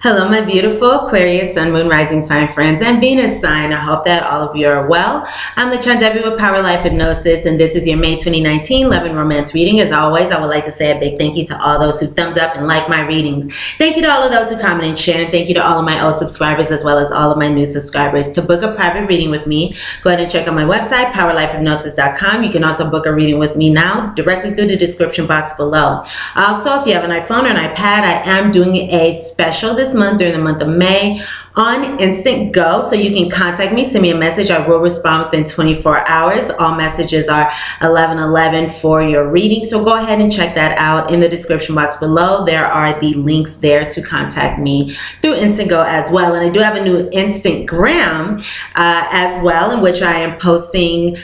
Hello, my beautiful Aquarius, Sun, Moon, Rising sign friends, and Venus sign. I hope that all of you are well. I'm the Charm Debbie with Power Life Hypnosis, and this is your May 2019 Love and Romance reading. As always, I would like to say a big thank you to all those who thumbs up and like my readings. Thank you to all of those who comment and share, and thank you to all of my old subscribers as well as all of my new subscribers. To book a private reading with me, go ahead and check out my website, powerlifehypnosis.com. You can also book a reading with me now directly through the description box below. Also, if you have an iPhone or an iPad, I am doing a special this month during the month of May on Instant Go, so you can contact me, send me a message. I will respond within 24 hours. All messages are 1111 for your reading, so go ahead and check that out in the description box below. There are the links there to contact me through Instant Go as well. And I do have a new Instagram as well, in which I am posting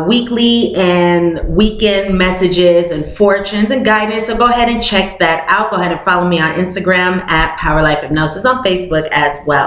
weekly and weekend messages and fortunes and guidance, so go ahead and check that out. Go ahead and follow me on Instagram at Power Life Hypnosis, on Facebook as well.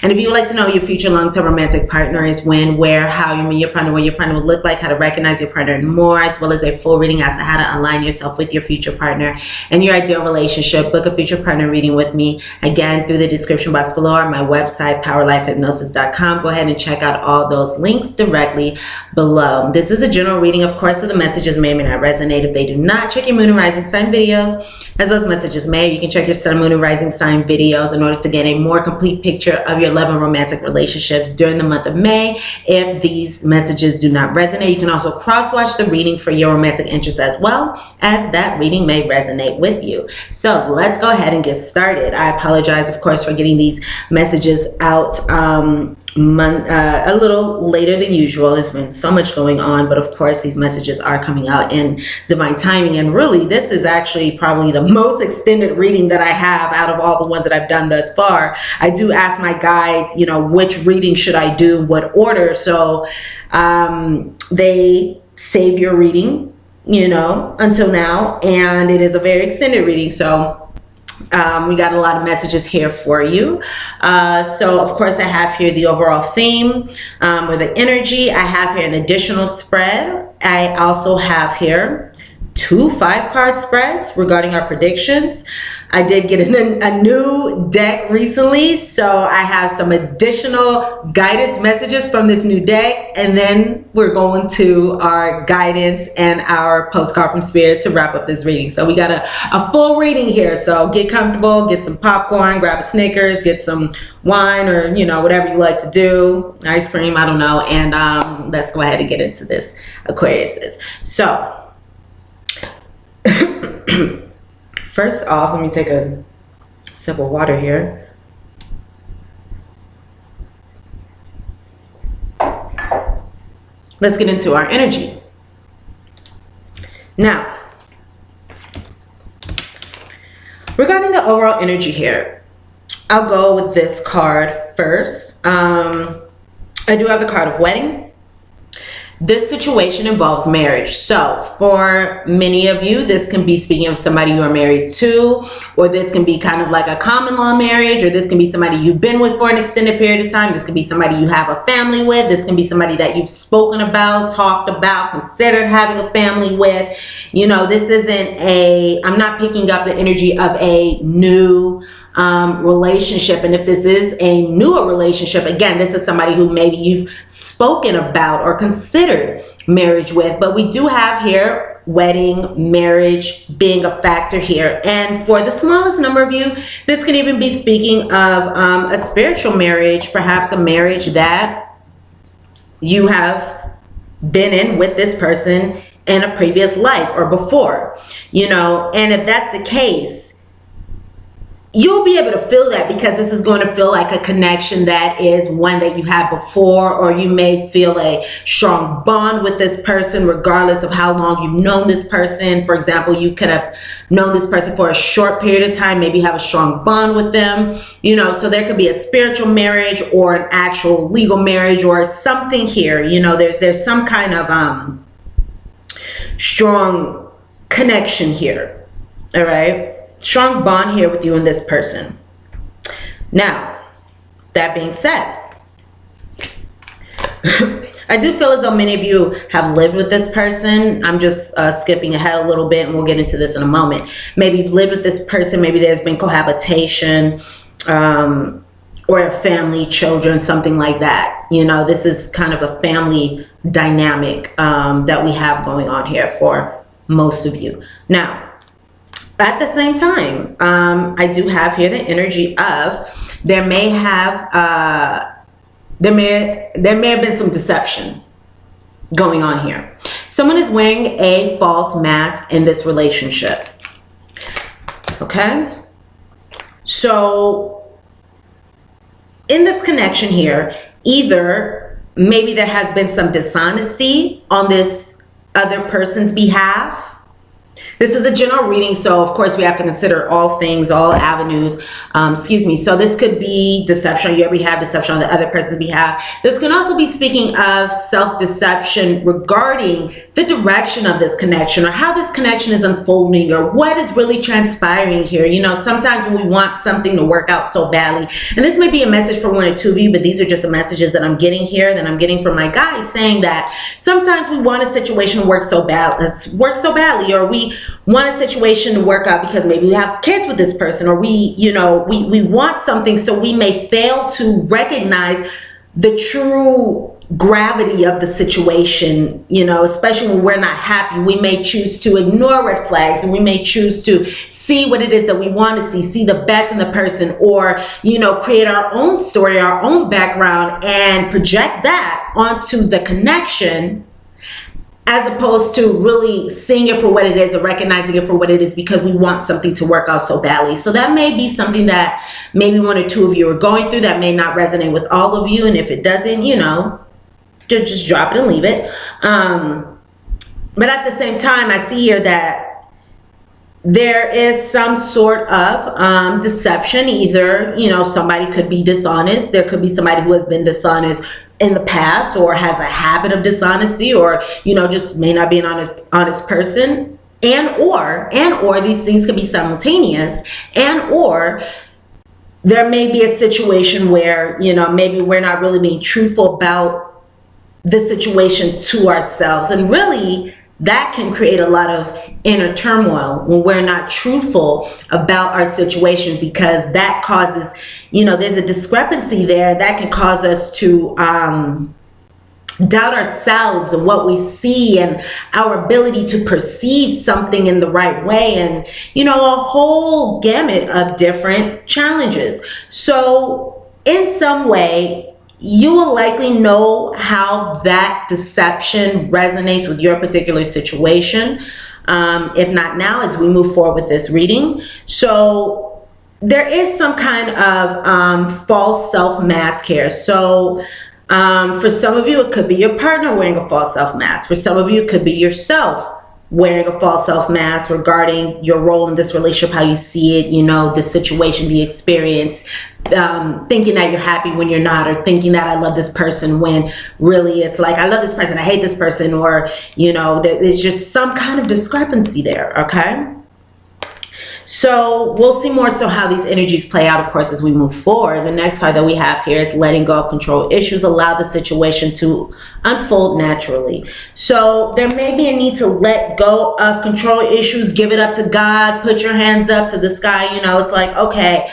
And if you would like to know your future long-term romantic partner is when, where, how you meet your partner, what your partner will look like, how to recognize your partner and more, as well as a full reading as to how to align yourself with your future partner and your ideal relationship, book a future partner reading with me again through the description box below or my website, powerlifehypnosis.com. Go ahead and check out all those links directly below. This is a general reading, of course, so the messages may or may not resonate. If they do not, check your moon and rising sign videos as those messages may. You can check your sun, moon, and rising sign videos in order to get a more complete picture of your love and romantic relationships during the month of May. If these messages do not resonate, you can also cross-watch the reading for your romantic interest as well, as that reading may resonate with you. So let's go ahead and get started. I apologize, of course, for getting these messages out a little later than usual. There's been so much going on, but of course these messages are coming out in divine timing. And really, this is actually probably the most extended reading that I have out of all the ones that I've done thus far. I do ask my guides, you know, which reading should I do, what order, so they save your reading, you know, until now, and it is a very extended reading, so we got a lot of messages here for you. So of course I have here the overall theme or the energy. I have here an additional spread. I also have here 2 5-card spreads regarding our predictions. I did get a new deck recently, so I have some additional guidance messages from this new deck, and then we're going to our guidance and our postcard from Spirit to wrap up this reading. So we got a full reading here, so get comfortable, get some popcorn, grab a Snickers, get some wine, or you know, whatever you like to do, ice cream, I don't know, and let's go ahead and get into this, Aquariuses. So first off, let me take a sip of water here. Let's get into our energy. Now, regarding the overall energy here, I'll go with this card first. I do have the card of wedding. This situation involves marriage. So for many of you, this can be speaking of somebody you are married to, or this can be kind of like a common law marriage, or this can be somebody you've been with for an extended period of time. This can be somebody you have a family with. This can be somebody that you've spoken about, talked about, considered having a family with. You know, this isn't I'm not picking up the energy of a new relationship. And if this is a newer relationship, again, this is somebody who maybe you've spoken about or considered marriage with. But we do have here wedding, marriage being a factor here. And for the smallest number of you, this can even be speaking of a spiritual marriage, perhaps a marriage that you have been in with this person in a previous life or before, you know. And if that's the case, you'll be able to feel that, because this is going to feel like a connection that is one that you had before, or you may feel a strong bond with this person regardless of how long you've known this person. For example, you could have known this person for a short period of time, maybe have a strong bond with them, you know. So there could be a spiritual marriage or an actual legal marriage or something here, you know. There's some kind of strong connection here, all right? Strong bond here with you and this person. Now, that being said, I do feel as though many of you have lived with this person. I'm just skipping ahead a little bit, and we'll get into this in a moment. Maybe you've lived with this person. Maybe there's been cohabitation. or a family, children, something like that. You know, this is kind of a family dynamic that we have going on here for most of you. Now, at the same time, I do have here the energy of there may have been some deception going on here. Someone is wearing a false mask in this relationship. Okay? So in this connection here, either maybe there has been some dishonesty on this other person's behalf. This is a general reading, so of course we have to consider all things, all avenues. So this could be deception. You already have deception on the other person's behalf. This can also be speaking of self-deception regarding the direction of this connection, or how this connection is unfolding, or what is really transpiring here. You know, sometimes when we want something to work out so badly, and this may be a message for one or two of you, but these are just the messages that I'm getting here, that I'm getting from my guide, saying that sometimes we want a situation to work so badly, or we want a situation to work out because maybe we have kids with this person, or we want something, so we may fail to recognize the true gravity of the situation. You know, especially when we're not happy, we may choose to ignore red flags, and we may choose to see what it is that we want to see the best in the person, or, you know, create our own story, our own background, and project that onto the connection, as opposed to really seeing it for what it is and recognizing it for what it is, because we want something to work out so badly. So that may be something that maybe one or two of you are going through, that may not resonate with all of you. And if it doesn't, you know, just drop it and leave it. But at the same time, I see here that there is some sort of deception. Either, you know, somebody could be dishonest. There could be somebody who has been dishonest in the past, or has a habit of dishonesty, or, you know, just may not be an honest person, and or these things could be simultaneous, and or there may be a situation where, you know, maybe we're not really being truthful about the situation to ourselves, and really that can create a lot of inner turmoil when we're not truthful about our situation, because that causes, you know, there's a discrepancy there that can cause us to doubt ourselves and what we see, and our ability to perceive something in the right way, and, you know, a whole gamut of different challenges. So in some way, you will likely know how that deception resonates with your particular situation. If not now, as we move forward with this reading. So there is some kind of false self mask here. So for some of you, it could be your partner wearing a false self mask. For some of you, it could be yourself wearing a false self mask regarding your role in this relationship, how you see it, you know, the situation, the experience, thinking that you're happy when you're not, or thinking that I love this person when really it's like, I love this person, I hate this person, or, you know, there's just some kind of discrepancy there. Okay. So we'll see more so how these energies play out, of course, as we move forward. The next card that we have here is letting go of control issues. Allow the situation to unfold naturally. So there may be a need to let go of control issues. Give it up to God. Put your hands up to the sky. You know, it's like, okay,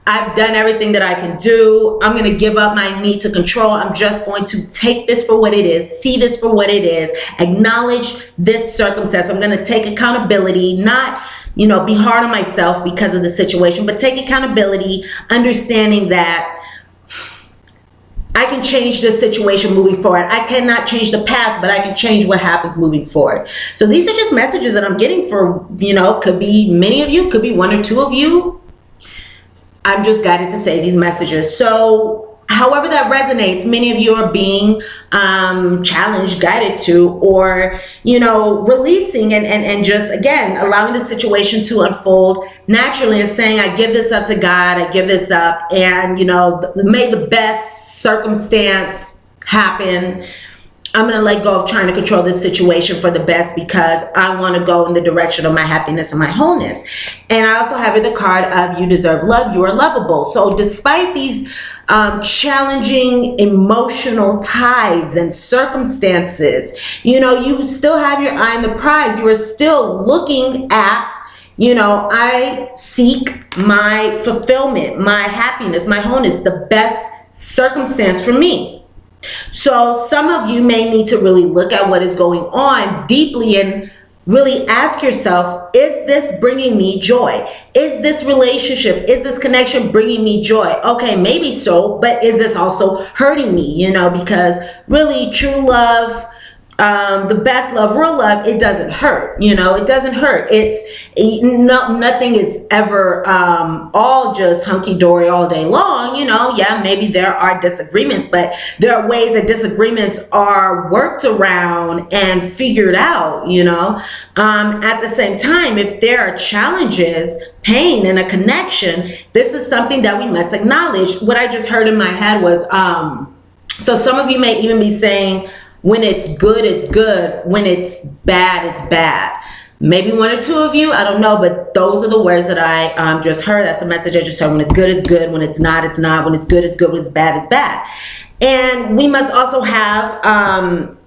I've done everything that I can do. I'm going to give up my need to control. I'm just going to take this for what it is. See this for what it is. Acknowledge this circumstance. I'm going to take accountability, not, you know, be hard on myself because of the situation, but take accountability, understanding that I can change this situation moving forward. I cannot change the past, but I can change what happens moving forward. So these are just messages that I'm getting for, you know, could be many of you, could be one or two of you. I'm just guided to say these messages. So however that resonates, many of you are being challenged, guided to, or, you know, releasing and just, again, allowing the situation to unfold naturally, and saying, I give this up to God, I give this up, and, you know, may the best circumstance happen. I'm going to let go of trying to control this situation for the best, because I want to go in the direction of my happiness and my wholeness. And I also have the card of you deserve love. You are lovable. So despite these challenging emotional tides and circumstances, you know, you still have your eye on the prize. You are still looking at You know, I seek my fulfillment, my happiness, my wholeness, the best circumstance for me. So some of you may need to really look at what is going on deeply and really ask yourself, is this bringing me joy? Is this relationship, is this connection bringing me joy? Okay, maybe so, but is this also hurting me? You know, because really true love, the best love, real love, it doesn't hurt. You know, it doesn't hurt. Nothing is ever all just hunky-dory all day long. You know, yeah, maybe there are disagreements, but there are ways that disagreements are worked around and figured out. You know, at the same time, if there are challenges, pain in a connection, this is something that we must acknowledge. What I just heard in my head was, so some of you may even be saying, when it's good, it's good. When it's bad, it's bad. Maybe one or two of you, I don't know, but those are the words that I just heard. That's the message I just heard. When it's good, it's good. When it's not, it's not. When it's good, it's good. When it's bad, it's bad. And we must also have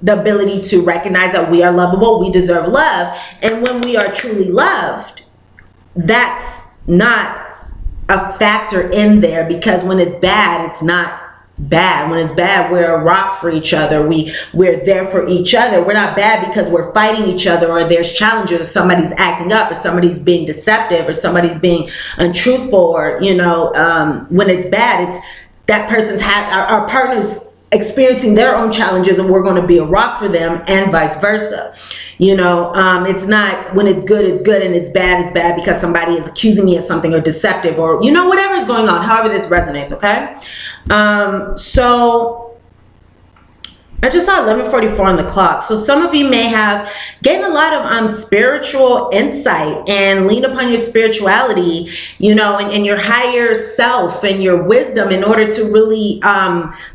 the ability to recognize that we are lovable. We deserve love. And when we are truly loved, that's not a factor in there, because when it's bad, it's not bad. When it's bad, we're a rock for each other. We're there for each other. We're not bad because we're fighting each other, or there's challenges, or somebody's acting up, or somebody's being deceptive, or somebody's being untruthful, or, you know, when it's bad, it's that person's our partner's experiencing their own challenges, and we're going to be a rock for them, and vice versa. You know, it's not when it's good, and it's bad because somebody is accusing me of something, or deceptive, or, you know, whatever is going on, however this resonates. Okay. So I just saw 11:44 on the clock. So some of you may have gained a lot of spiritual insight and leaned upon your spirituality, you know, and your higher self and your wisdom in order to really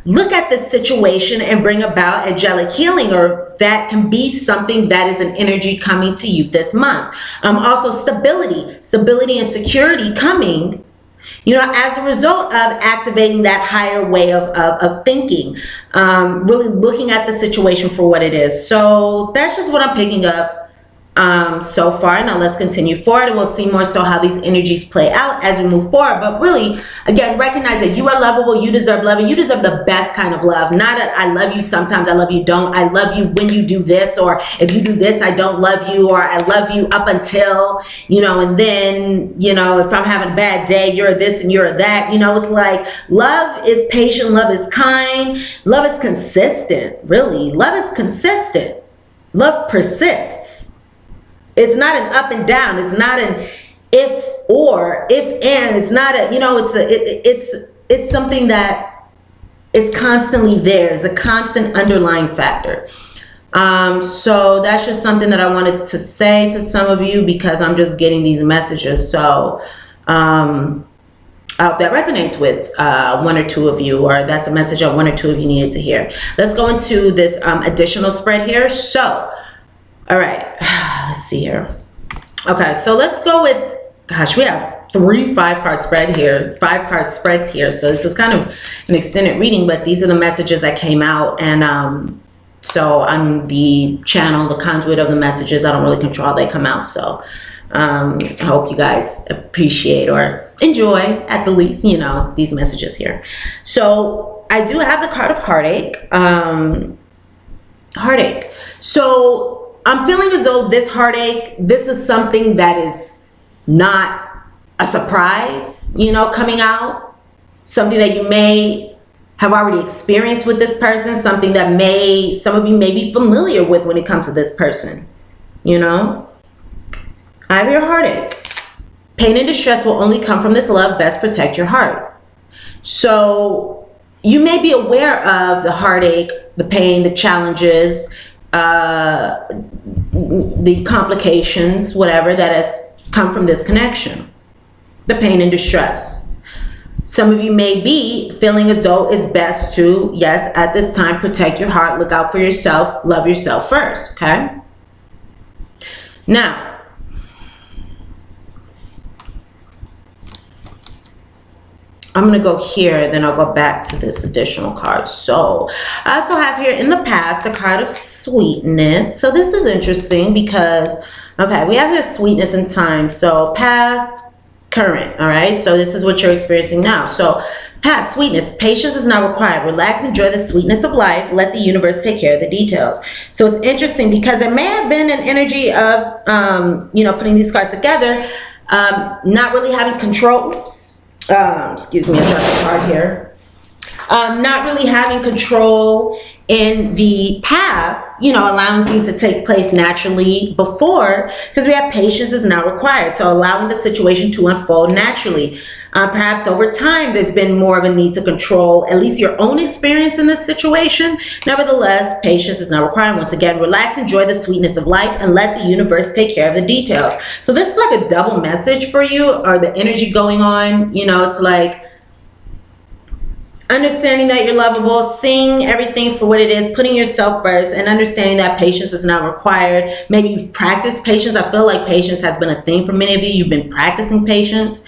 look at this situation and bring about angelic healing, or that can be something that is an energy coming to you this month. Also stability and security coming, you know, as a result of activating that higher way of thinking, really looking at the situation for what it is. So that's just what I'm picking up so far. Now let's continue forward, and we'll see more so how these energies play out as we move forward. But really, again, recognize that you are lovable, you deserve love, and you deserve the best kind of love. Not a I love you sometimes, I love you don't. I love you when you do this, or if you do this, I don't love you, or I love you up until, you know, and then, you know, if I'm having a bad day, you're this and you're that. You know, it's like love is patient, love is kind, love is consistent. Really, love is consistent. Love persists. It's not an up and down. It's not an if and. It's not a, you know, it's something that is constantly there. It's a constant underlying factor. So that's just something that I wanted to say to some of you, because I'm just getting these messages. So I hope that resonates with one or two of you, or that's a message that one or two of you needed to hear. Let's go into this additional spread here. So, all right, let's see here. Okay, so let's go with, gosh, we have 3 5-card spread here, 5-card spreads here. So this is kind of an extended reading, but these are the messages that came out. And so I'm the channel, the conduit of the messages. I don't really control how they come out. So I hope you guys appreciate or enjoy, at the least, you know, these messages here. So I do have the card of heartache. Heartache. So I'm feeling as though this heartache, this is something that is not a surprise, you know, coming out. Something that you may have already experienced with this person. Something that some of you may be familiar with when it comes to this person, you know. I have your heartache. Pain and distress will only come from this love. Best protect your heart. So you may be aware of the heartache, the pain, the challenges, the complications, whatever that has come from this connection, the pain and distress. Some of you may be feeling as though it's best to, yes, at this time, protect your heart, look out for yourself, love yourself first, okay? Now, I'm going to go here, then I'll go back to this additional card. So I also have here in the past a card of sweetness. So this is interesting because Okay, we have here sweetness and time. So past, current, all right? So this is what you're experiencing now. So past, sweetness, patience is not required. Relax, enjoy the sweetness of life. Let the universe take care of the details. So it's interesting because there may have been an energy of, you know, putting these cards together, not really having control. Oops. Excuse me, I dropped the card here. Not really having control in the past, you know, allowing things to take place naturally before, because we have patience is now required. So allowing the situation to unfold naturally. Perhaps over time, there's been more of a need to control at least your own experience in this situation. Nevertheless, patience is now required. Once again, relax, enjoy the sweetness of life, and let the universe take care of the details. So this is like a double message for you, or the energy going on. You know, it's like understanding that you're lovable, seeing everything for what it is, putting yourself first, and understanding that patience is not required. Maybe you've practiced patience. I feel like patience has been a thing for many of you. You've been practicing patience.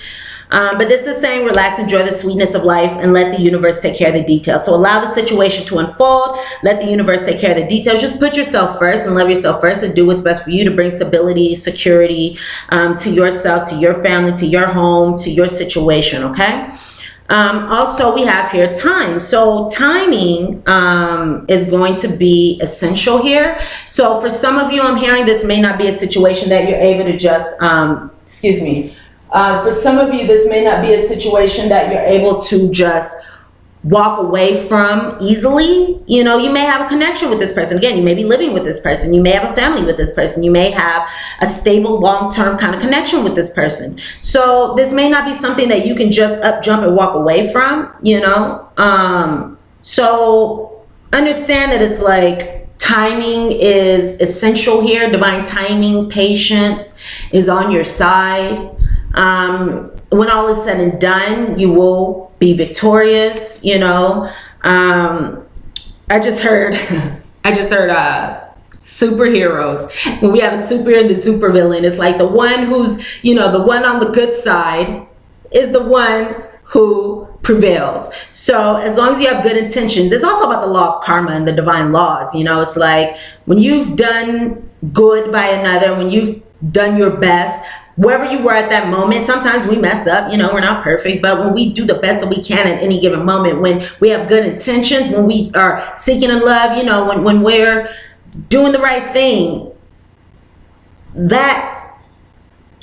But this is saying relax, enjoy the sweetness of life, and let the universe take care of the details. So allow the situation to unfold. Let the universe take care of the details. Just put yourself first and love yourself first, and do what's best for you to bring stability, security to yourself, to your family, to your home, to your situation, okay? Also, we have here time. So timing is going to be essential here. So for some of you, I'm hearing this may not be a situation that you're able to just, excuse me. For some of you, this may not be a situation that you're able to just walk away from easily. You know, you may have a connection with this person. Again, you may be living with this person. You may have a family with this person. You may have a stable, long-term kind of connection with this person. So this may not be something that you can just up, jump, and walk away from, you know. So understand that it's like timing is essential here. Divine timing, patience is on your side. When all is said and done, you will be victorious, you know. I just heard superheroes. When we have a superhero and the supervillain, it's like the one who's, you know, the one on the good side is the one who prevails. So as long as you have good intentions, it's also about the law of karma and the divine laws. You know, it's like when you've done good by another, when you've done your best, wherever you were at that moment. Sometimes we mess up, you know, we're not perfect, but when we do the best that we can at any given moment, when we have good intentions, when we are seeking in love, you know, when we're doing the right thing, that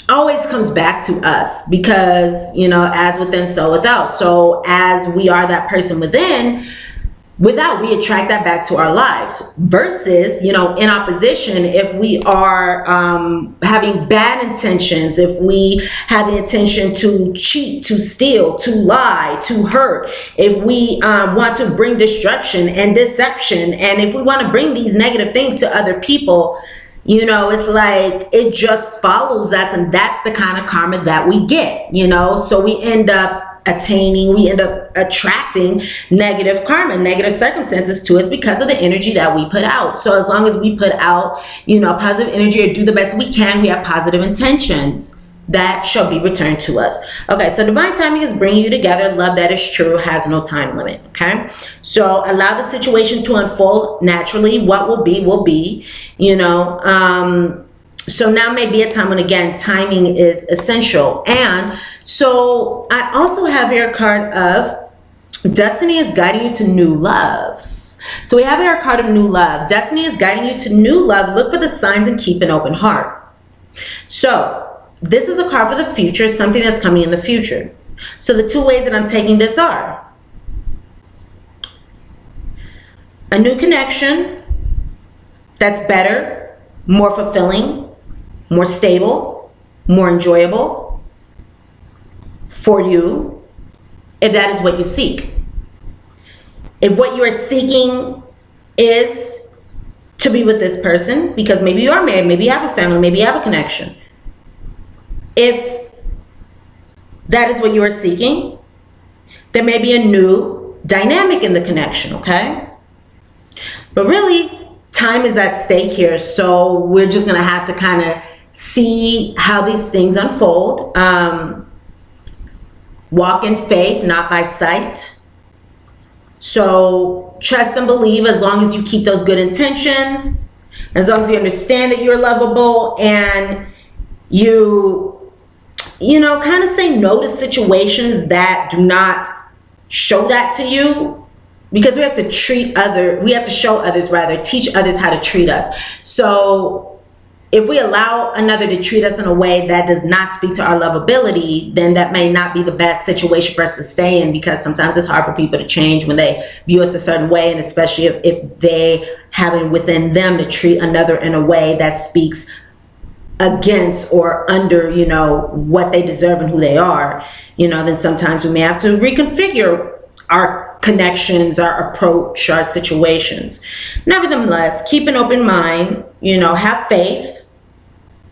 always comes back to us, because, you know, as within, so without. So as we are that person without, we attract that back to our lives. Versus, you know, in opposition, if we are having bad intentions, if we have the intention to cheat, to steal, to lie, to hurt, if we want to bring destruction and deception, and if we want to bring these negative things to other people, you know, it's like it just follows us, and that's the kind of karma that we get, you know. So we end up attracting negative karma, negative circumstances to us because of the energy that we put out. So as long as we put out, you know, positive energy or do the best we can, we have positive intentions, that shall be returned to us. Okay, so divine timing is bringing you together. Love that is true, has no time limit. Okay, so allow the situation to unfold naturally. What will be, you know. So now may be a time when, again, timing is essential. And so I also have here a card of destiny is guiding you to new love. So we have here a card of new love. Destiny is guiding you to new love. Look for the signs and keep an open heart. So this is a card for the future, something that's coming in the future. So the two ways that I'm taking this are a new connection that's better, more fulfilling, more stable, more enjoyable for you, if that is what you seek. If what you are seeking is to be with this person, because maybe you are married, maybe you have a family, maybe you have a connection. If that is what you are seeking, there may be a new dynamic in the connection, okay? But really, time is at stake here, so we're just gonna have to kind of see how these things unfold. Walk in faith, not by sight. So trust and believe, as long as you keep those good intentions, As long as you understand that you're lovable and you know, kind of say no to situations that do not show that to you, because we have to teach others how to treat us. So if we allow another to treat us in a way that does not speak to our lovability, then that may not be the best situation for us to stay in, because sometimes it's hard for people to change when they view us a certain way, and especially if they have it within them to treat another in a way that speaks against or under, you know, what they deserve and who they are, you know, then sometimes we may have to reconfigure our connections, our approach, our situations. Nevertheless, keep an open mind, you know, have faith.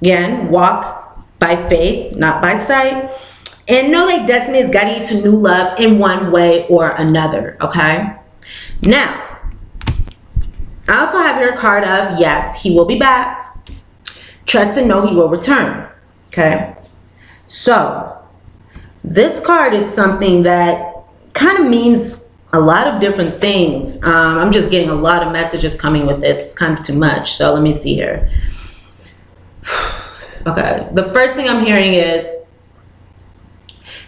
Again, walk by faith, not by sight. And know that destiny is guiding you to new love in one way or another, okay? Now, I also have your card of, yes, he will be back. Trust and know he will return, okay? So, this card is something that kind of means a lot of different things. I'm just getting a lot of messages coming with this. It's kind of too much, so let me see here. Okay, the first thing I'm hearing is,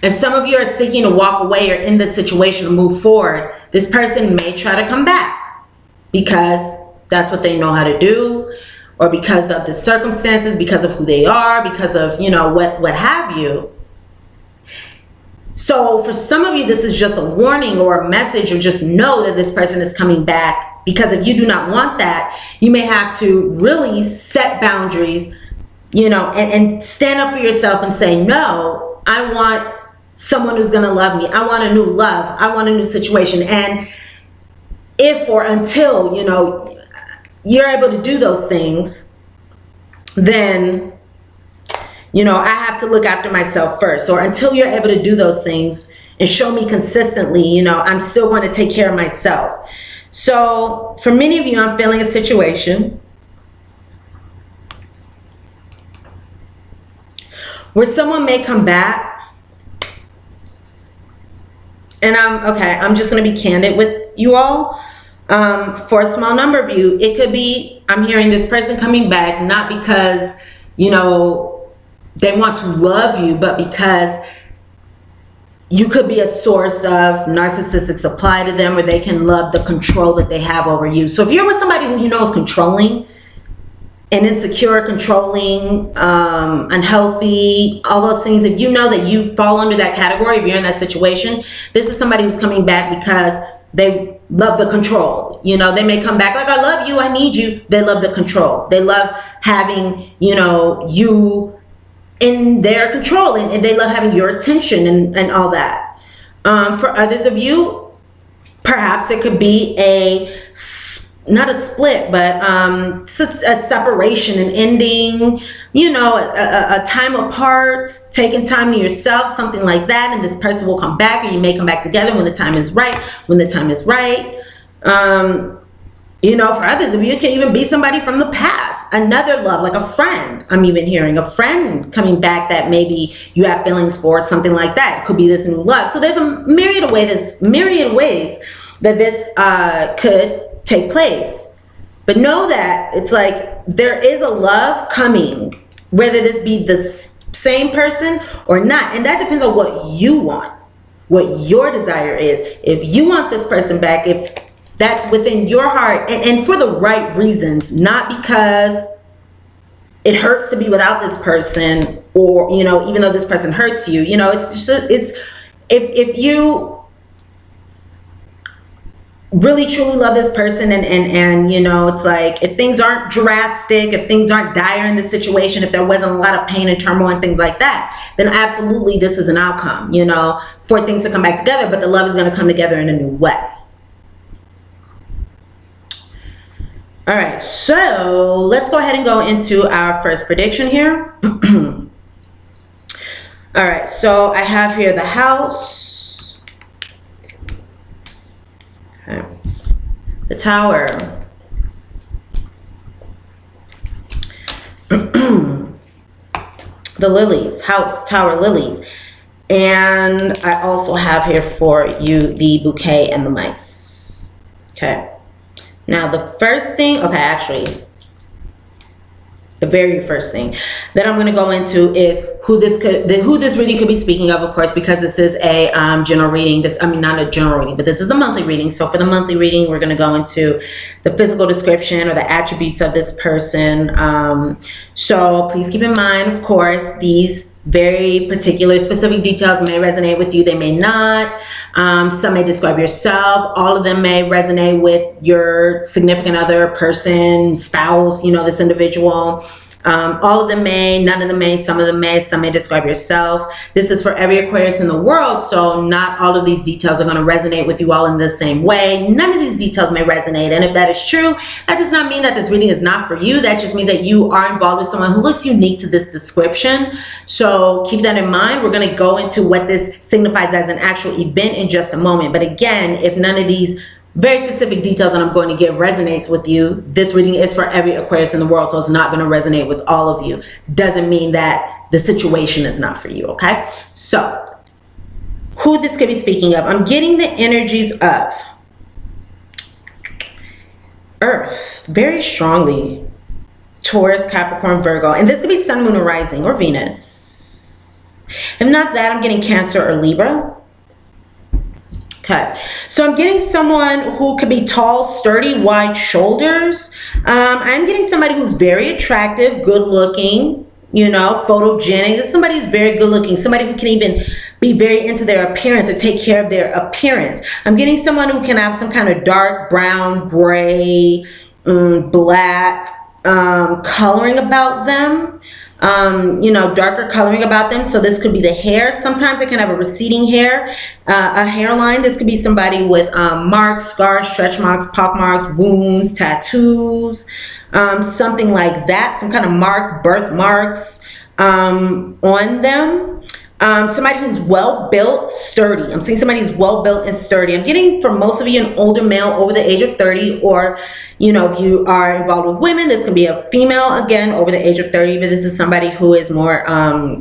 if some of you are seeking to walk away or in this situation to move forward, this person may try to come back because that's what they know how to do, or because of the circumstances, because of who they are, because of, you know, what have you. So for some of you, this is just a warning or a message, or just know that this person is coming back, because if you do not want that, you may have to really set boundaries, you know, and stand up for yourself and say, no, I want someone who's going to love me. I want a new love. I want a new situation. And if or until, you know, you're able to do those things, then, you know, I have to look after myself first. Or until you're able to do those things and show me consistently, you know, I'm still going to take care of myself. So for many of you, I'm feeling a situation where someone may come back, and I'm just going to be candid with you all. For a small number of you, it could be, I'm hearing this person coming back not because, you know, they want to love you, but because you could be a source of narcissistic supply to them, or they can love the control that they have over you. So if you're with somebody who you know is controlling and insecure, controlling, unhealthy, all those things, if you know that you fall under that category, if you're in that situation, this is somebody who's coming back because they love the control. You know, they may come back like, I love you, I need you. They love the control. They love having, you know, you in their control, and they love having your attention and all that. For others of you, perhaps it could be not a split, but a separation, an ending, you know, a time apart, taking time to yourself, something like that. And this person will come back, or you may come back together when the time is right, you know, for others of you, it can even be somebody from the past, another love, like a friend. I'm even hearing a friend coming back that maybe you have feelings for, something like that. It could be this new love. So there's a myriad ways that this could take place. But know that it's like there is a love coming, whether this be the same person or not. And that depends on what you want, what your desire is. If you want this person back, if that's within your heart, and for the right reasons, not because it hurts to be without this person, or, you know, even though this person hurts you, you know, it's if you really truly love this person, and you know, it's like, if things aren't drastic, if things aren't dire in the situation, if there wasn't a lot of pain and turmoil and things like that, then absolutely this is an outcome, you know, for things to come back together. But the love is going to come together in a new way. All right, so let's go ahead and go into our first prediction here. All right, so I have here the House, okay, the Tower, the Lilies, House, Tower, Lilies, and I also have here for you the Bouquet and the Mice. Okay. Now the first thing, okay, actually, The very first thing that I'm going to go into is who this reading could be speaking of course, because this is a general reading. Not a general reading, but this is a monthly reading. So for the monthly reading, we're going to go into the physical description or the attributes of this person. So please keep in mind, of course, these very particular specific details may resonate with you. They may not. Some may describe yourself. All of them may resonate with your significant other, person, spouse, this individual. All of them may, none of them may, some of them may, some may describe yourself. This is for every Aquarius in the world, so not all of these details are going to resonate with you all in the same way. None of these details may resonate, and if that is true, that does not mean that this reading is not for you. That just means that you are involved with someone who looks unique to this description. So keep that in mind. We're going to go into what this signifies as an actual event in just a moment. But again, if none of these very specific details that I'm going to give resonates with you, this reading is for every Aquarius in the world, so it's not going to resonate with all of you. Doesn't mean that the situation is not for you, okay? So, who this could be speaking of? I'm getting the energies of Earth very strongly. Taurus, Capricorn, Virgo. And this could be Sun, Moon, or Rising, or Venus. If not that, I'm getting Cancer or Libra. Okay, so I'm getting someone who could be tall, sturdy, wide shoulders. I'm getting somebody who's very attractive, good looking, photogenic. Somebody who's very good looking, somebody who can even be very into their appearance or take care of their appearance. I'm getting someone who can have some kind of dark brown, gray, black coloring about them. Darker coloring about them. So this could be the hair. Sometimes they can have a receding hair, a hairline. This could be somebody with marks, scars, stretch marks, pock marks, wounds, tattoos, something like that. Some kind of marks, birth marks on them. Somebody who's well-built, sturdy. I'm seeing somebody who's well-built and sturdy. I'm getting, for most of you, an older male over the age of 30, or, if you are involved with women, this can be a female, again, over the age of 30, but this is somebody who is more,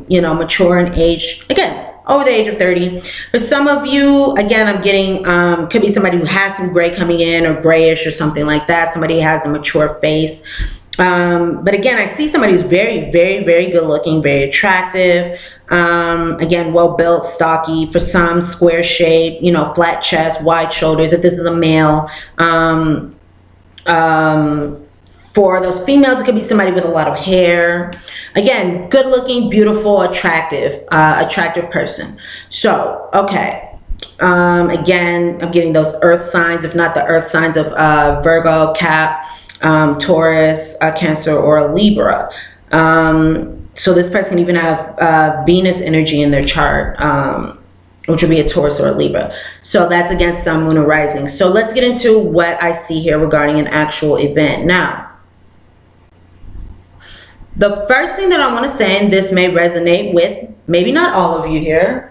mature in age, again, over the age of 30. For some of you, again, I'm getting, could be somebody who has some gray coming in, or grayish or something like that. Somebody who has a mature face. But again, I see somebody who's very, very, very good looking, very attractive. Again, well built, stocky. For some, square shape, flat chest, wide shoulders, if this is a male. For those females, it could be somebody with a lot of hair. Again, good looking, beautiful, attractive person. So, okay. Again, I'm getting those earth signs, if not the earth signs of Virgo, Cap, Taurus, Cancer, or Libra. So this person can even have Venus energy in their chart, which would be a Taurus or a Libra. So that's against Sun, Moon, or Rising. So let's get into what I see here regarding an actual event. Now, the first thing that I want to say, and this may resonate with maybe not all of you here,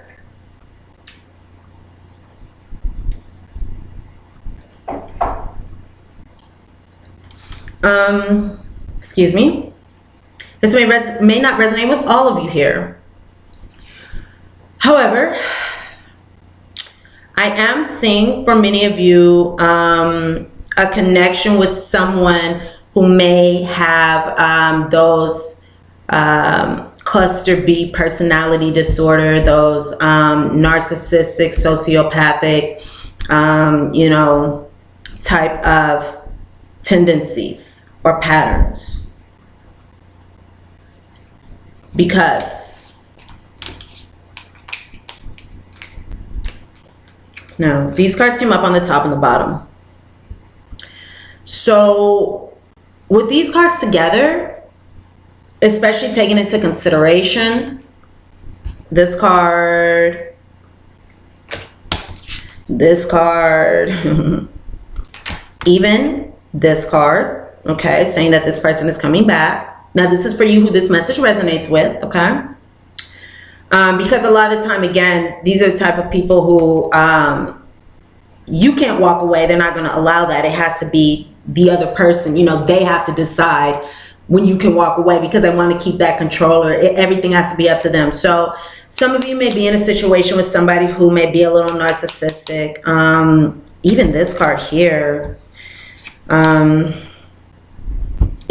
excuse me. This may not resonate with all of you here. However, I am seeing for many of you a connection with someone who may have those cluster B personality disorder, those narcissistic, sociopathic, type of tendencies or patterns. Because now these cards came up on the top and the bottom. So with these cards together, especially taking into consideration this card, even this card, okay, saying that this person is coming back. Now, this is for you who this message resonates with, okay? Because a lot of the time, again, these are the type of people who you can't walk away. They're not going to allow that. It has to be the other person. They have to decide when you can walk away because they want to keep that control, or everything has to be up to them. So some of you may be in a situation with somebody who may be a little narcissistic. Even this card here.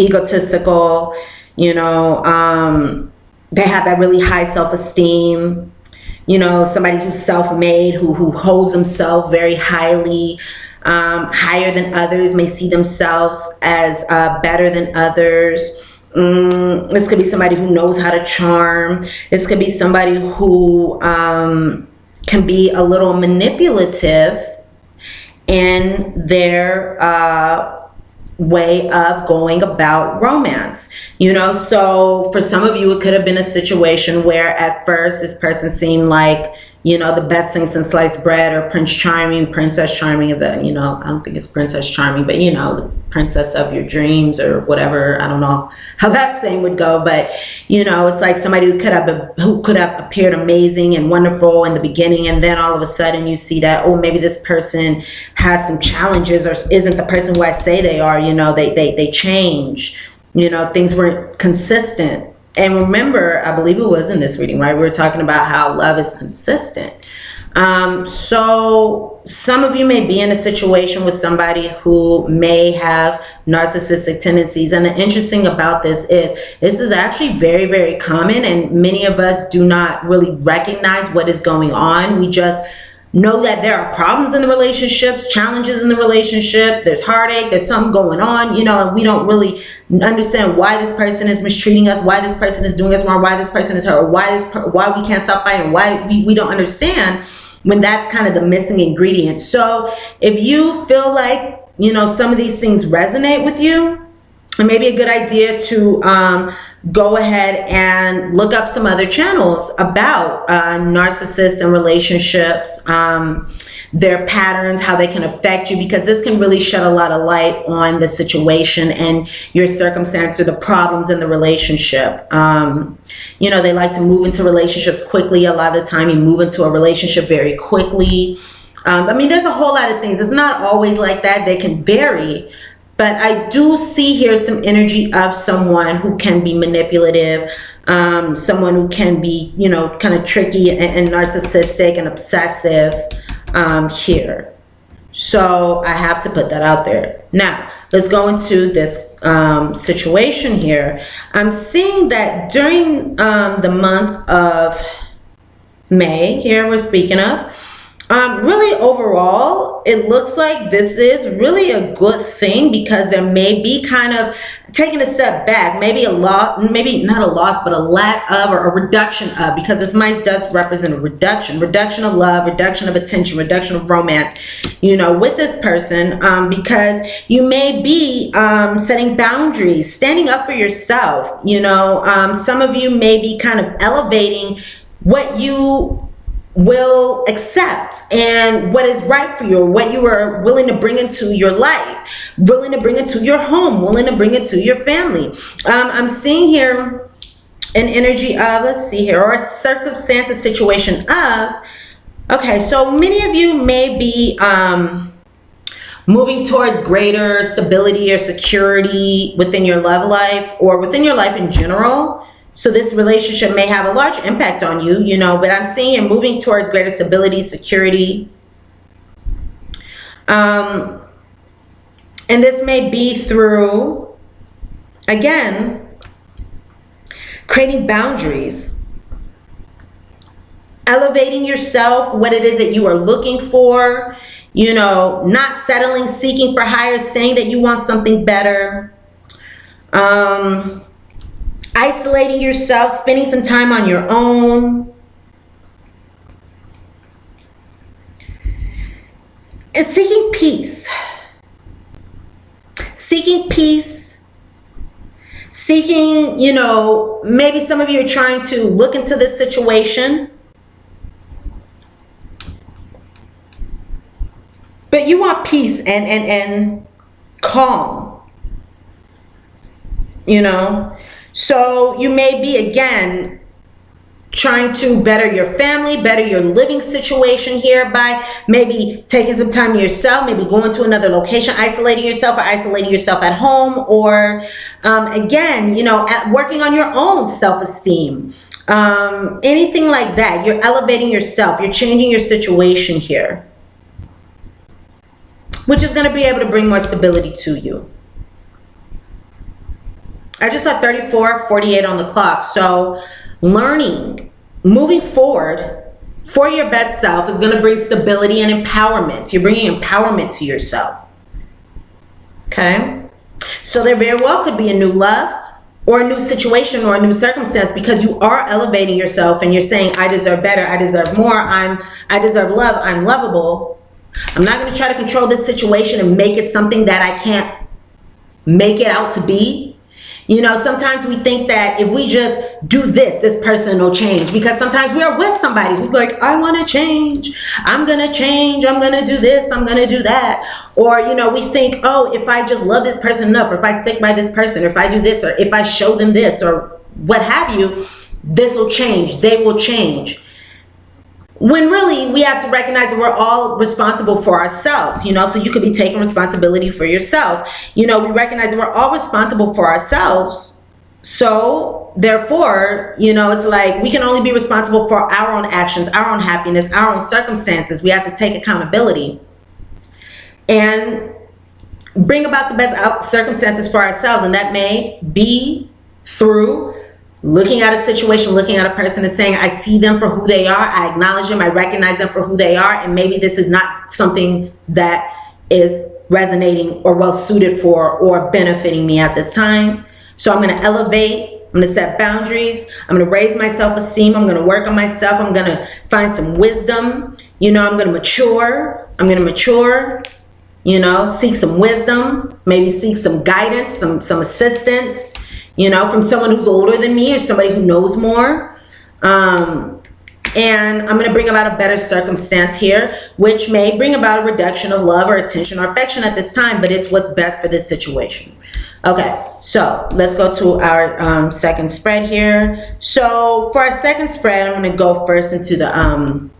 Egotistical, You know, they have that really high self-esteem. You know, somebody who's self-made, who holds himself very highly, higher than others, may see themselves as better than others. This could be somebody who knows how to charm. This could be somebody who can be a little manipulative in their way of going about romance. You know, so for some of you, it could have been a situation where at first this person seemed like, you know, the best thing since sliced bread, or Prince Charming, Princess Charming of the, you know, I don't think it's Princess Charming, but you know, the princess of your dreams or whatever. I don't know how that saying would go, but you know, it's like somebody who could have appeared amazing and wonderful in the beginning, and then all of a sudden you see that, oh, maybe this person has some challenges or isn't the person who I say they are. You know, they change. You know, things weren't consistent. And remember, I believe it was in this reading, right? We were talking about how love is consistent. So some of you may be in a situation with somebody who may have narcissistic tendencies. And the interesting about this is actually very, very common. And many of us do not really recognize what is going on. We just know that there are problems in the relationships, challenges in the relationship, there's heartache, there's something going on, you know, and we don't really understand why this person is mistreating us, why this person is doing us wrong, why this person is hurt, or why we can't stop fighting, why we don't understand, when that's kind of the missing ingredient. So if you feel like, you know, some of these things resonate with you, it may be a good idea to go ahead and look up some other channels about narcissists and relationships, their patterns, how they can affect you, because this can really shed a lot of light on the situation and your circumstance or the problems in the relationship. You know, they like to move into relationships quickly. A lot of the time you move into a relationship very quickly. I mean, there's a whole lot of things. It's not always like that. They can vary. But I do see here some energy of someone who can be manipulative, someone who can be, you know, kind of tricky and narcissistic and obsessive here. So I have to put that out there. Now, let's go into this situation here. I'm seeing that during the month of May, here we're speaking of, really overall, it looks like this is really a good thing, because there may be kind of taking a step back, maybe a lot, maybe not a loss, but a lack of, or a reduction of, because this mice does represent a reduction of love, reduction of attention, reduction of romance, you know, with this person, because you may be setting boundaries, standing up for yourself. You know, some of you may be kind of elevating what you will accept and what is right for you, or what you are willing to bring into your life, willing to bring into your home, willing to bring into your family. I'm seeing here an energy of, let's see here, or a circumstance, a situation of, okay, so many of you may be moving towards greater stability or security within your love life, or within your life in general. So this relationship may have a large impact on you, you know, but I'm seeing you're moving towards greater stability, security. And this may be through, again, creating boundaries, elevating yourself, what it is that you are looking for, you know, not settling, seeking for higher, saying that you want something better. Isolating yourself, spending some time on your own. And seeking peace. Seeking peace. Seeking, you know, maybe some of you are trying to look into this situation, but you want peace and calm, you know. So you may be, again, trying to better your family, better your living situation here by maybe taking some time to yourself, maybe going to another location, isolating yourself, or isolating yourself at home, or again, you know, working on your own self-esteem, anything like that. You're elevating yourself, you're changing your situation here, which is going to be able to bring more stability to you. I just saw 34:48 on the clock. So learning, moving forward for your best self is going to bring stability and empowerment. You're bringing empowerment to yourself. Okay? So there very well could be a new love or a new situation or a new circumstance, because you are elevating yourself and you're saying, I deserve better, I deserve more, I deserve love, I'm lovable. I'm not going to try to control this situation and make it something that I can't make it out to be. You know, sometimes we think that if we just do this, this person will change, because sometimes we are with somebody who's like, I want to change, I'm going to change, I'm going to do this, I'm going to do that. Or, you know, we think, oh, if I just love this person enough, or if I stick by this person, or if I do this, or if I show them this, or what have you, this will change, they will change. When really we have to recognize that we're all responsible for ourselves, you know, so you could be taking responsibility for yourself. You know, we recognize that we're all responsible for ourselves. So therefore, you know, it's like we can only be responsible for our own actions, our own happiness, our own circumstances. We have to take accountability and bring about the best circumstances for ourselves. And that may be through looking at a situation, looking at a person and saying, I see them for who they are, I acknowledge them, I recognize them for who they are, and maybe this is not something that is resonating or well suited for or benefiting me at this time. So I'm going to elevate, I'm going to set boundaries, I'm going to raise my self-esteem, I'm going to work on myself, I'm going to find some wisdom, you know, I'm going to mature, you know, seek some wisdom, maybe seek some guidance, some assistance, you know, from someone who's older than me or somebody who knows more. And I'm going to bring about a better circumstance here, which may bring about a reduction of love or attention or affection at this time, but it's what's best for this situation. Okay, so let's go to our second spread here. So for our second spread, I'm going to go first into the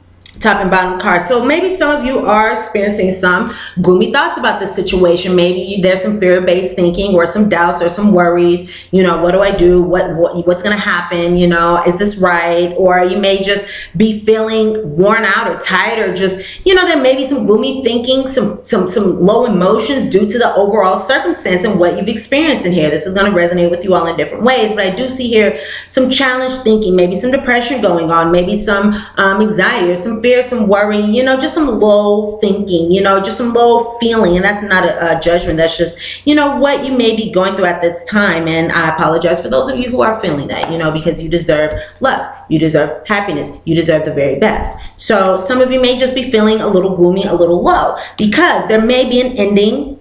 top and bottom card. So maybe some of you are experiencing some gloomy thoughts about this situation. Maybe there's some fear-based thinking or some doubts or some worries. You know, what do I do? What's going to happen? You know, is this right? Or you may just be feeling worn out or tired, or just, you know, there may be some gloomy thinking, some low emotions due to the overall circumstance and what you've experienced in here. This is going to resonate with you all in different ways, but I do see here some challenged thinking, maybe some depression going on, maybe some anxiety or some fear, some worry, you know, just some low thinking, you know, just some low feeling. And that's not a judgment. That's just, you know, what you may be going through at this time. And I apologize for those of you who are feeling that, you know, because you deserve love, you deserve happiness, you deserve the very best. So some of you may just be feeling a little gloomy, a little low, because there may be an ending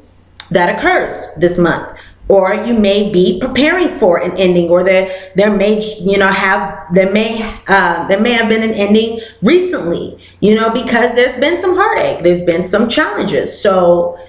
that occurs this month. Or you may be preparing for an ending, or there may have been an ending recently, you know, because there's been some heartache, there's been some challenges. So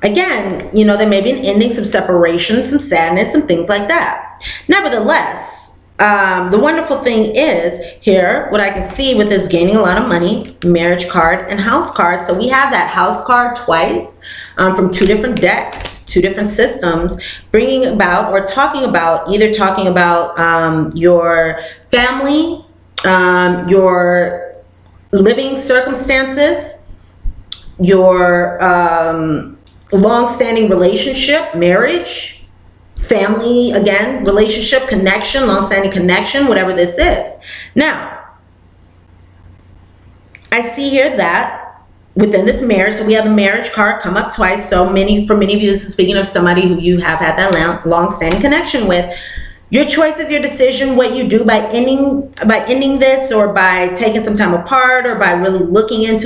again, you know, there may be an ending, some separation, some sadness, some things like that. Nevertheless, the wonderful thing is here, what I can see with this gaining a lot of money, marriage card and house card. So we have that house card twice from two different decks, two different systems, bringing about or talking about, either talking about your family, your living circumstances, your long-standing relationship, marriage, family, again, relationship, connection, long-standing connection, whatever this is. Now, I see here that within this marriage, so we have the marriage card come up twice. So for many of you, this is speaking of somebody who you have had that long-standing connection with. Your choice is your decision, what you do by ending this, or by taking some time apart, or by really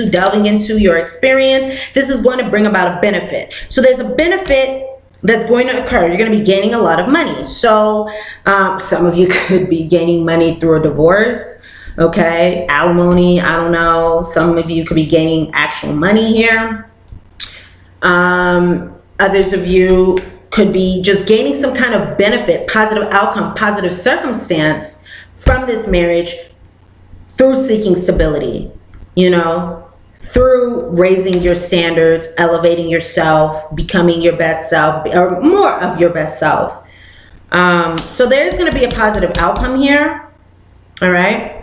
delving into your experience. This is going to bring about a benefit. So there's a benefit that's going to occur. You're going to be gaining a lot of money. So some of you could be gaining money through a divorce. Okay, alimony, I don't know. Some of you could be gaining actual money here. Others of you could be just gaining some kind of benefit, positive outcome, positive circumstance from this marriage through seeking stability, you know, through raising your standards, elevating yourself, becoming your best self, or more of your best self. So there's going to be a positive outcome here. All right.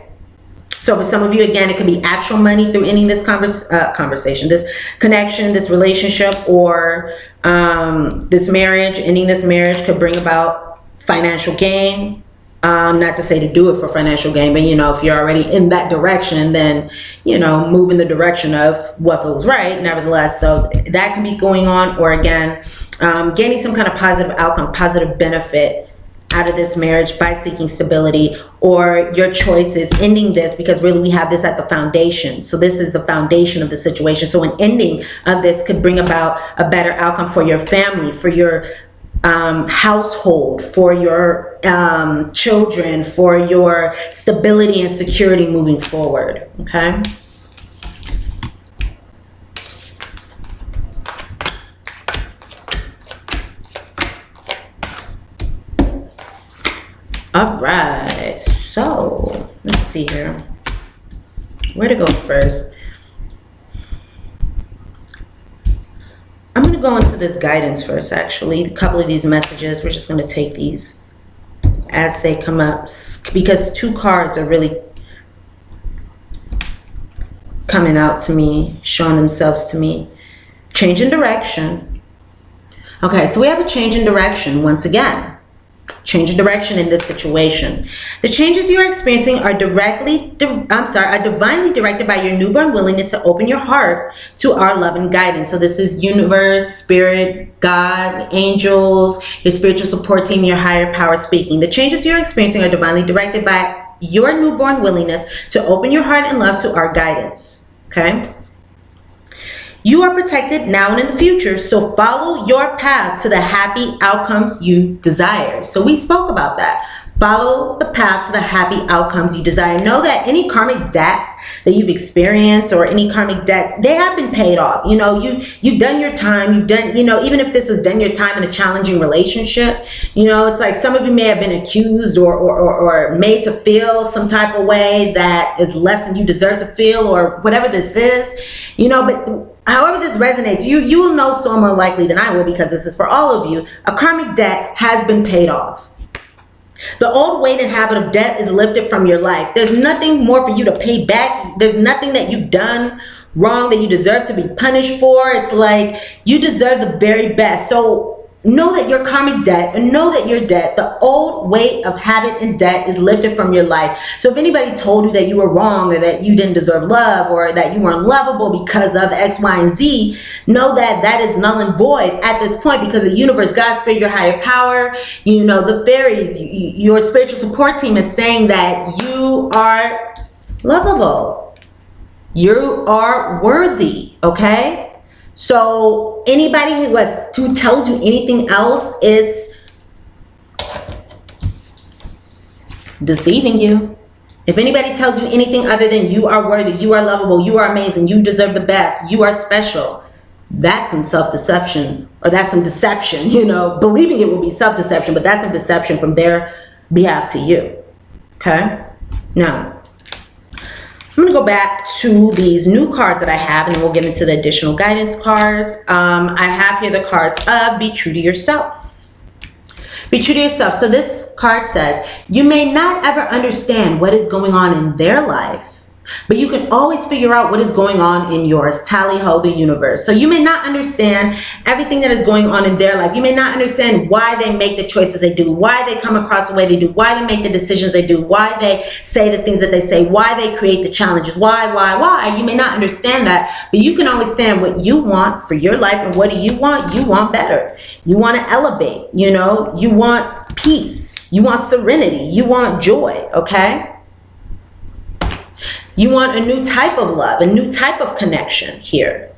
So for some of you, again, it could be actual money through ending this conversation, this connection, this relationship, or this marriage. Ending this marriage could bring about financial gain. Not to say to do it for financial gain, but, you know, if you're already in that direction, then, you know, move in the direction of what feels right, nevertheless. So that can be going on, or again, gaining some kind of positive outcome, positive benefit out of this marriage by seeking stability, or your choice is ending this, because really we have this at the foundation. So this is the foundation of the situation. So an ending of this could bring about a better outcome for your family, for your household, for your children, for your stability and security moving forward. Okay. All right, so let's see here. Where to go first? I'm going to go into this guidance first, actually. A couple of these messages, we're just going to take these as they come up, because two cards are really coming out to me, showing themselves to me. Change in direction. Okay, so we have a change in direction once again. Change of direction in this situation. The changes you are experiencing are divinely directed by your newborn willingness to open your heart to our love and guidance. So this is universe, spirit, God, angels, your spiritual support team, your higher power speaking. The changes you're experiencing are divinely directed by your newborn willingness to open your heart and love to our guidance. Okay? You are protected now and in the future, so follow your path to the happy outcomes you desire. So we spoke about that. Follow the path to the happy outcomes you desire. Know that any karmic debts that you've experienced, or any karmic debts, they have been paid off. You know, you've done your time. You've done, you know, even if this has done your time in a challenging relationship, you know, it's like some of you may have been accused or made to feel some type of way that is less than you deserve to feel, or whatever this is, you know, but however this resonates, you will know so more likely than I will, because this is for all of you. A karmic debt has been paid off. The old weight and habit of debt is lifted from your life. There's nothing more for you to pay back. There's nothing that you've done wrong that you deserve to be punished for. It's like you deserve the very best. So know that your karmic debt, and know that your debt, the old weight of habit and debt, is lifted from your life. So if anybody told you that you were wrong, or that you didn't deserve love, or that you weren't lovable because of X, Y, and Z, know that that is null and void at this point, because the universe, God, spirit, your higher power, you know, the fairies, your spiritual support team is saying that you are lovable. You are worthy, okay? So anybody who tells you anything else is deceiving you. If anybody tells you anything other than you are worthy, you are lovable, you are amazing, you deserve the best, you are special, that's some self-deception, or that's some deception, you know, believing it will be self-deception, but that's some deception from their behalf to you. Okay? Now, I'm going to go back to these new cards that I have, and then we'll get into the additional guidance cards. I have here the cards of Be True to Yourself. Be true to yourself. So this card says, you may not ever understand what is going on in their life, but you can always figure out what is going on in yours. Tally ho, the universe. So you may not understand everything that is going on in their life. You may not understand why they make the choices they do, why they come across the way they do, why they make the decisions they do, why they say the things that they say, why they create the challenges, why. You may not understand that, but you can understand what you want for your life. And what do you want? You want better. You want to elevate, you know, you want peace, you want serenity, you want joy, okay? You want a new type of love, a new type of connection here.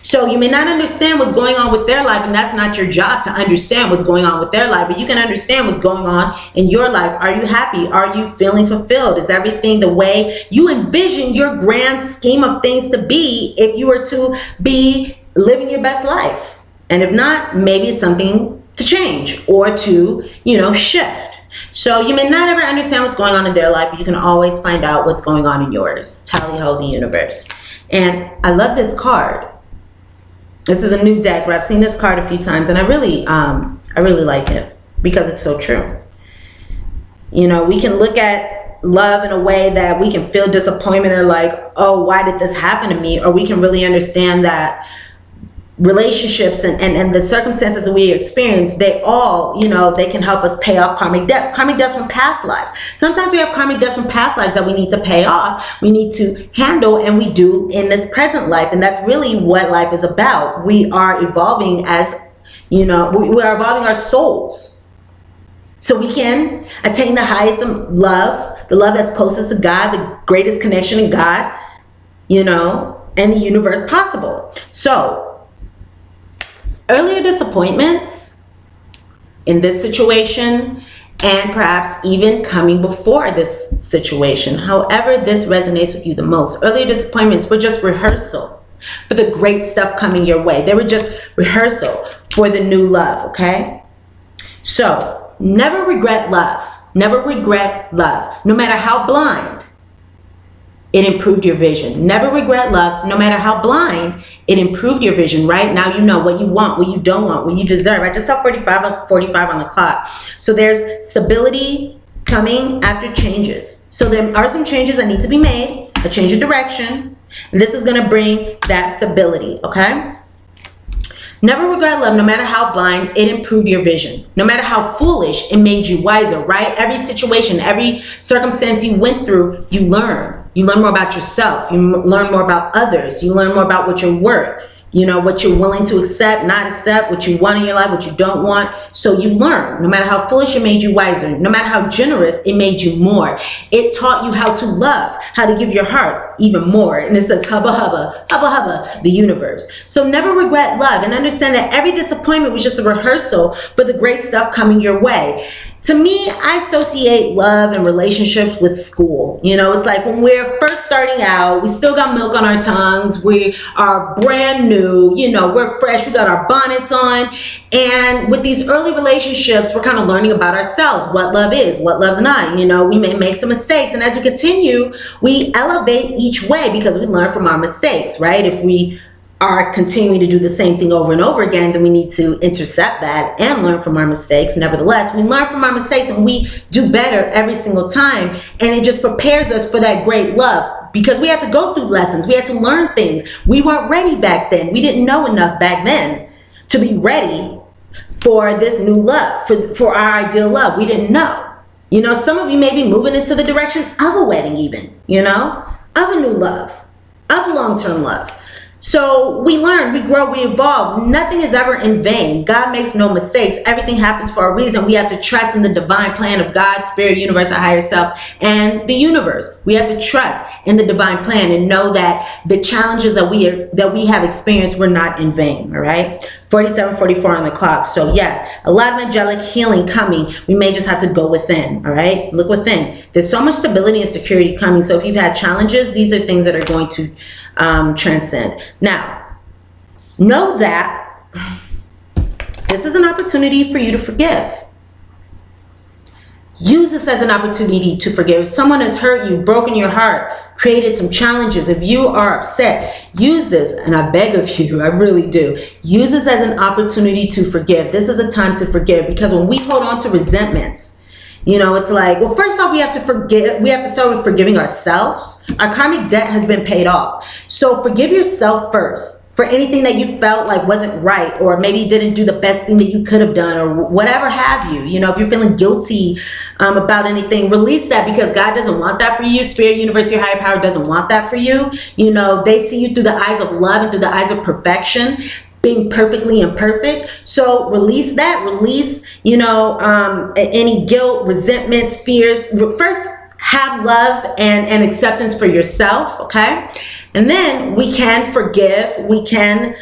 So you may not understand what's going on with their life, and that's not your job to understand what's going on with their life, but you can understand what's going on in your life. Are you happy? Are you feeling fulfilled? Is everything the way you envision your grand scheme of things to be if you were to be living your best life? And if not, maybe it's something to change or to, you know, shift. So you may not ever understand what's going on in their life, but you can always find out what's going on in yours. Tally ho, the universe. And I love this card. This is a new deck, but I've seen this card a few times, and I really like it because it's so true. You know, we can look at love in a way that we can feel disappointment, or like, oh, why did this happen to me? Or we can really understand that relationships and the circumstances that we experience, they all, they can help us pay off karmic debts from past lives. Sometimes we have karmic debts from past lives that we need to pay off, we need to handle, and we do in this present life. And that's really what life is about. We are evolving as, we are evolving our souls so we can attain the highest love, the love that's closest to God, the greatest connection in God, and the universe possible. So earlier disappointments in this situation, and perhaps even coming before this situation, however this resonates with you the most, earlier disappointments were just rehearsal for the great stuff coming your way. They were just rehearsal for the new love, okay? So never regret love. Never regret love. No matter how blind, it improved your vision. Never regret love. No matter how blind, it improved your vision. Right now, you know what you want, what you don't want, what you deserve. I just saw 45 on the clock. So there's stability coming after changes. So there are some changes that need to be made, a change of direction. And this is going to bring that stability, okay? Never regret love. No matter how blind, it improved your vision. No matter how foolish, it made you wiser, right? Every situation, every circumstance you went through, you learn. You learn more about yourself. You learn more about others. You learn more about what you're worth. What you're willing to accept, not accept, what you want in your life, what you don't want. So you learn. No matter how foolish, it made you wiser. No matter how generous, it made you more. It taught you how to love, how to give your heart even more. And it says, hubba, hubba, hubba, hubba, the universe. So never regret love, and understand that every disappointment was just a rehearsal for the great stuff coming your way. To me, I associate love and relationships with school. It's like when we're first starting out, we still got milk on our tongues. We are brand new, we're fresh. We got our bonnets on. And with these early relationships, we're kind of learning about ourselves, what love is, what love's not. We may make some mistakes. And as we continue, we elevate each way because we learn from our mistakes, right? If we are continuing to do the same thing over and over again, then we need to intercept that and learn from our mistakes. Nevertheless, we learn from our mistakes and we do better every single time. And it just prepares us for that great love because we had to go through lessons. We had to learn things. We weren't ready back then. We didn't know enough back then to be ready for this new love, for our ideal love. We didn't know. Some of you may be moving into the direction of a wedding even, of a new love, of a long-term love. So we learn, we grow, we evolve. Nothing is ever in vain. God makes no mistakes. Everything happens for a reason. We have to trust in the divine plan of God, spirit, universe, our higher selves, and the universe. We have to trust in the divine plan and know that the challenges that we have experienced were not in vain. All right. 47:44 on the clock. So yes, a lot of angelic healing coming. We may just have to go within. All right. Look within. There's so much stability and security coming. So if you've had challenges, these are things that are going to transcend. Now, know that this is an opportunity for you to forgive. Use this as an opportunity to forgive. If someone has hurt you, broken your heart, created some challenges, if you are upset, use this, and I beg of you, I really do, use this as an opportunity to forgive. This is a time to forgive, because when we hold on to resentments, it's like, well, first off, we have to forgive. We have to start with forgiving ourselves. Our karmic debt has been paid off. So forgive yourself first for anything that you felt like wasn't right, or maybe you didn't do the best thing that you could have done, or whatever have you. If you're feeling guilty about anything, release that, because God doesn't want that for you. Spirit, universe, your higher power doesn't want that for you. They see you through the eyes of love and through the eyes of perfection, being perfectly imperfect. So release that, release, any guilt, resentments, fears. First, have love and acceptance for yourself, okay? And then we can forgive. We can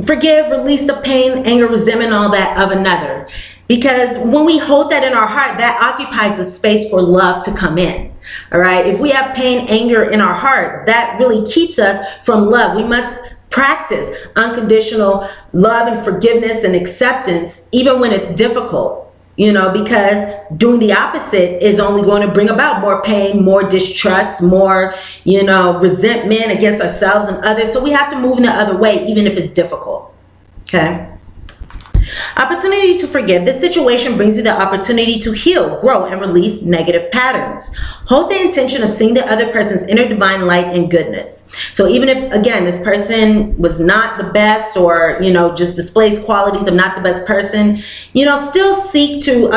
forgive, release the pain, anger, resentment, all that of another. Because when we hold that in our heart, that occupies the space for love to come in. All right. If we have pain, anger in our heart, that really keeps us from love. We must practice unconditional love and forgiveness and acceptance, even when it's difficult, because doing the opposite is only going to bring about more pain, more distrust, more, resentment against ourselves and others. So we have to move in the other way, even if it's difficult. Okay. Opportunity to forgive. This situation brings you the opportunity to heal, grow, and release negative patterns. Hold the intention of seeing the other person's inner divine light and goodness. So even if, again, this person was not the best, or, you know, just displays qualities of not the best person, you know, still seek to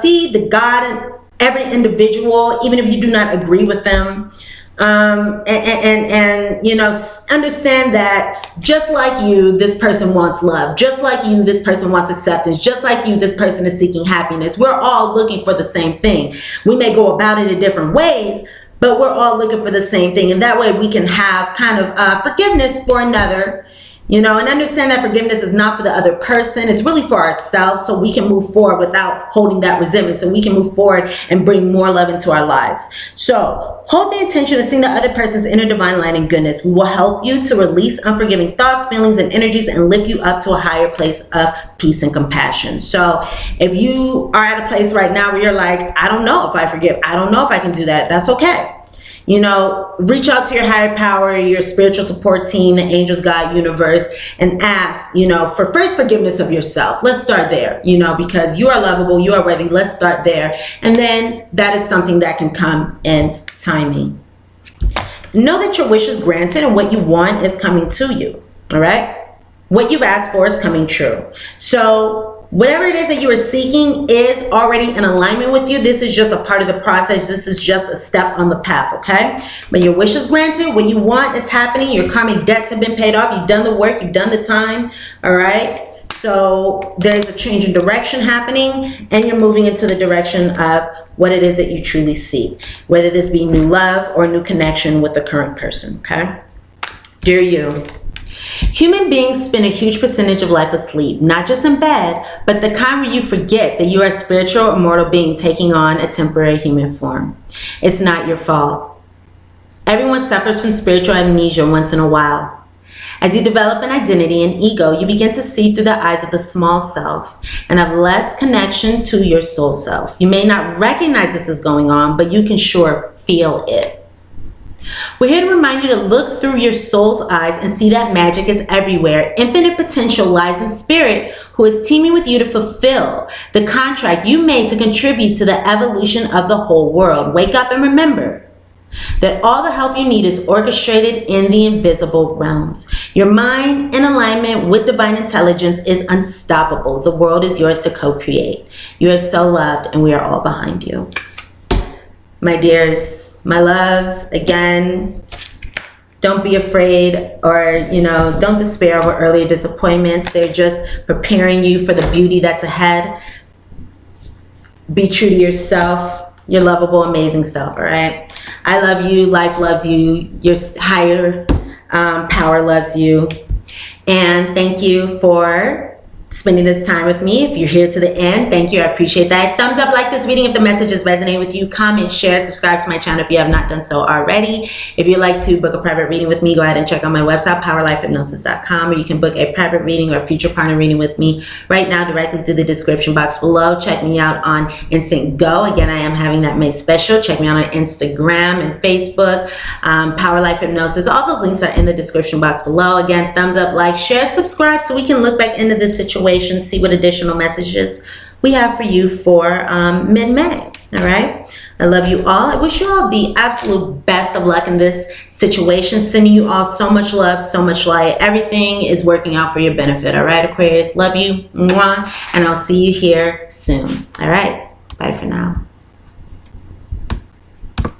see the God in every individual, even if you do not agree with them. And you know, understand that just like you, this person wants love. Just like you, this person wants acceptance. Just like you, this person is seeking happiness. We're all looking for the same thing. We may go about it in different ways, but we're all looking for the same thing. And that way we can have kind of forgiveness for another, you know, and understand that forgiveness is not for the other person. It's really for ourselves, so we can move forward without holding that resentment, so we can move forward and bring more love into our lives. So hold the intention of seeing the other person's inner divine light and goodness. We will help you to release unforgiving thoughts, feelings, and energies, and lift you up to a higher place of peace and compassion. So if you are at a place right now where you're like, I don't know if I forgive, I don't know if I can do that, that's okay. You know, reach out to your higher power, your spiritual support team, the angels, God, universe, and ask, you know, for first forgiveness of yourself. Let's start there, you know, because you are lovable, you are worthy. Let's start there. And then that is something that can come in timing. Know that your wish is granted and what you want is coming to you. All right. What you've asked for is coming true. So whatever it is that you are seeking is already in alignment with you. This is just a part of the process. This is just a step on the path, okay? But your wish is granted. What you want is happening. Your karmic debts have been paid off. You've done the work. You've done the time, all right? So there's a change in direction happening, and you're moving into the direction of what it is that you truly seek, whether this be new love or new connection with the current person, okay? Dear you, human beings spend a huge percentage of life asleep, not just in bed, but the kind where you forget that you are a spiritual, immortal being taking on a temporary human form. It's not your fault. Everyone suffers from spiritual amnesia once in a while. As you develop an identity and ego, you begin to see through the eyes of the small self and have less connection to your soul self. You may not recognize this is going on, but you can sure feel it. We're here to remind you to look through your soul's eyes and see that magic is everywhere. Infinite potential lies in spirit, who is teaming with you to fulfill the contract you made to contribute to the evolution of the whole world. Wake up and remember that all the help you need is orchestrated in the invisible realms. Your mind in alignment with divine intelligence is unstoppable. The world is yours to co-create. You are so loved, and we are all behind you. My dears, my loves, again, don't be afraid, or, you know, don't despair over earlier disappointments. They're just preparing you for the beauty that's ahead. Be true to yourself, your lovable, amazing self, all right? I love you. Life loves you. Your higher power loves you. And thank you for spending this time with me. If you're here to the end, thank you. I appreciate that. Thumbs up, like this video if the messages resonate with you. Comment, share, subscribe to my channel if you have not done so already. If you'd like to book a private reading with me, go ahead and check out my website, powerlifehypnosis.com, or you can book a private reading or a future partner reading with me right now directly through the description box below. Check me out on Instant Go. Again, I am having that May special. Check me out on Instagram and Facebook, Power Life Hypnosis. All those links are in the description box below. Again, thumbs up, like, share, subscribe, so we can look back into this situation, see what additional messages we have for you for mid-May. All right, I love you all. I wish you all the absolute best of luck in this situation. Sending you all so much love, so much light. Everything is working out for your benefit. All right, Aquarius, love you. Mwah. And I'll see you here soon. All right, bye for now.